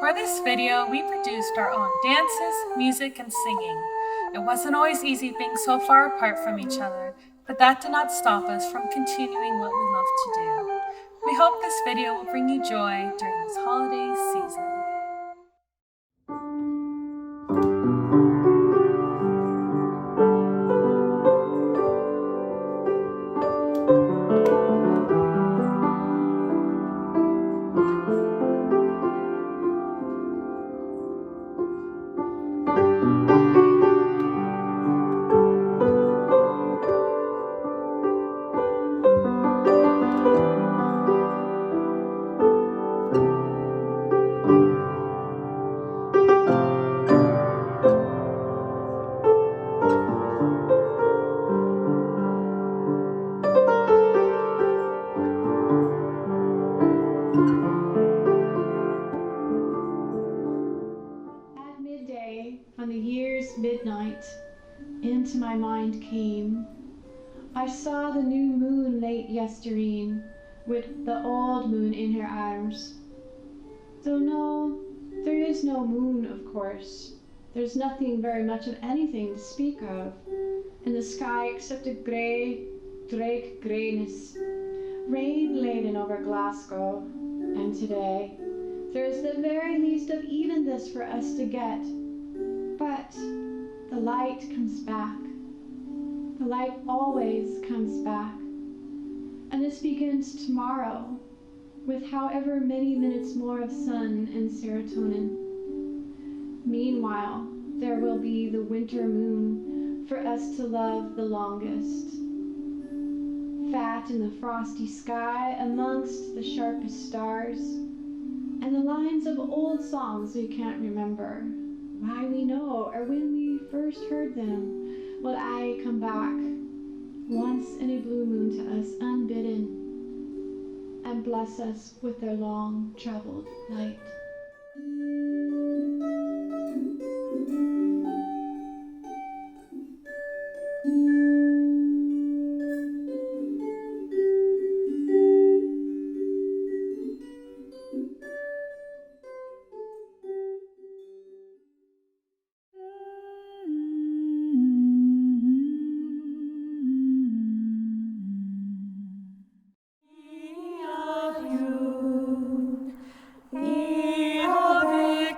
For this video, we produced our own dances, music, and singing. It wasn't always easy being so far apart from each other, but that did not stop us from continuing what we love to do. We hope this video will bring you joy during this holiday season. At midday, on the year's midnight, into my mind came, I saw the new moon late yestereen, with the old moon in her arms. Though no, there is no moon, of course. There's nothing very much of anything to speak of in the sky except a grey, drake greyness, rain laden over Glasgow, and today there is the very least of even this for us to get. But the light comes back. The light always comes back. And this begins tomorrow, with however many minutes more of sun and serotonin. Meanwhile, there will be the winter moon for us to love the longest. Fat in the frosty sky amongst the sharpest stars, and the lines of old songs we can't remember, why we know or when we first heard them, will aye come back, once in a blue moon to us unbidden, and bless us with their long troubled light. We have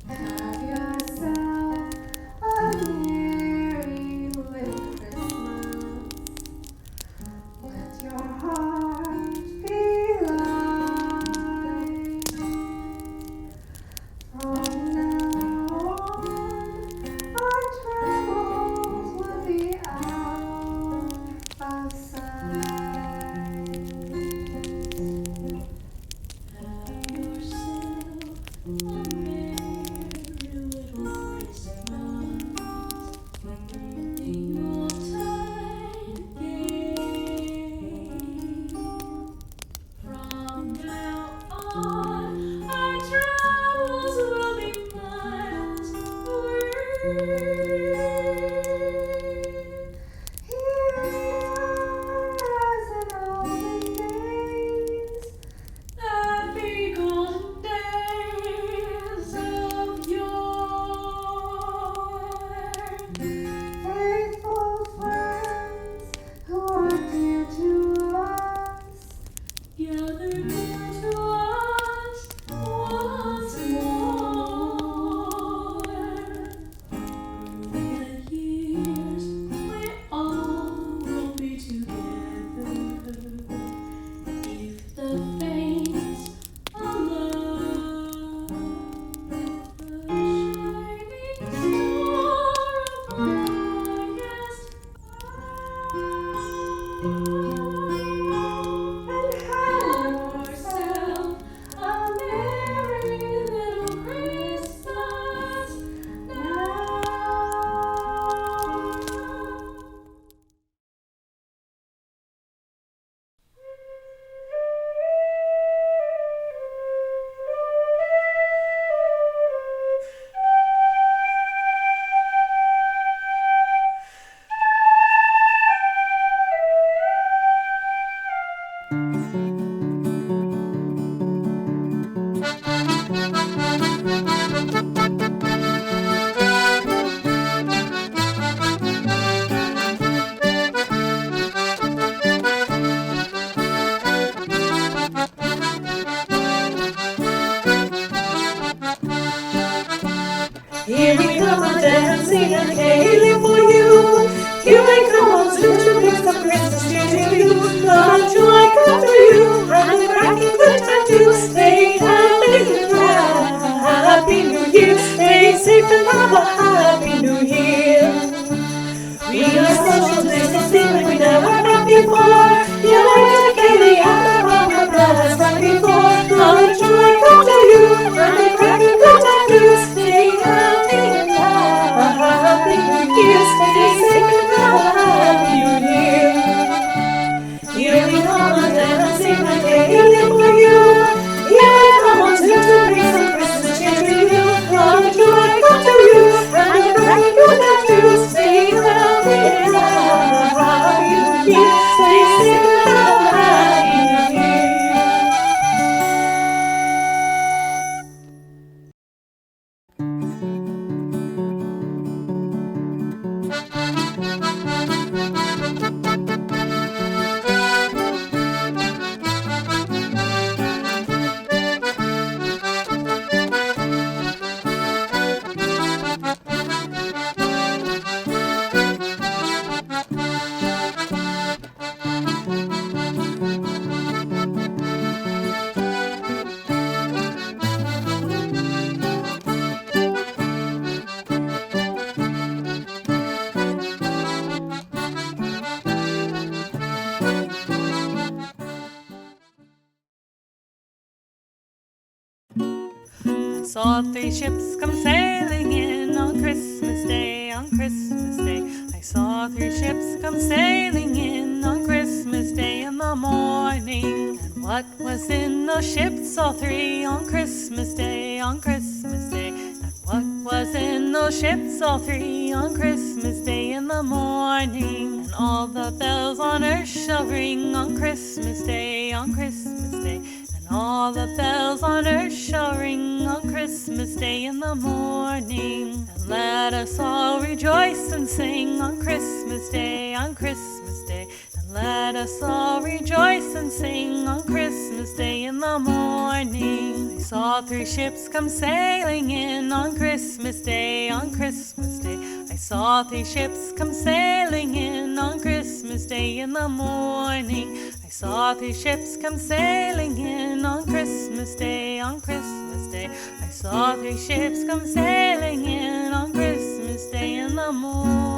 Have yourself a merry little Christmas. Let your heart be light. From now on, our troubles will be out of sight. Have yourself a merry little Christmas. The Yuletide gay. From now on, our troubles will be miles away. Here we are as in olden days, happy golden days of yore. Faithful friends who are dear to us, gather near to us once more. Through the years, we all will be together. If the fates allow, the shining star brightest and have yourself a merry little Christmas now. Here we come a dancing and hailing for you. Here we come on to bring some Christmas cheer to you. Love and joy come to you, and a cracking good time too. Stay happy and happy New Year. Stay safe and have a happy New Year. We are social distancing like we never have before. Yeah, like Céilí Nua, that has done before. Love and joy come to you, and a cracking good time too. Stay happy and have a happy New Year. Stay safe and have a happy New Year. Here we come a dancing like Céilí for you. Here we come on to bring some Christmas cheer to you. Love and joy come to you, and a cracking good time too. Stay happy and have a happy New Year. Stay safe and have a happy New Year. Saw three ships come sailing in on Christmas Day, on Christmas Day. I saw three ships come sailing in on Christmas Day in the morning. And what was in those ships, all three, on Christmas Day, on Christmas Day? And what Was in those ships all three on Christmas Day in the morning, and all the bells on earth shall ring on Christmas Day, on Christmas Day. And all the bells on earth shall ring on Christmas Day in the morning. And let us all rejoice and sing on Christmas Day, on Christmas Day. And let us all rejoice and sing on Christmas Day in the morning. I saw three ships come sailing in on Christmas Day, on Christmas Day. I saw three ships come sailing in on Christmas Day in the morning. I saw three ships come sailing in on Christmas Day, on Christmas Day. I saw three ships come sailing in on Christmas Day in the morning.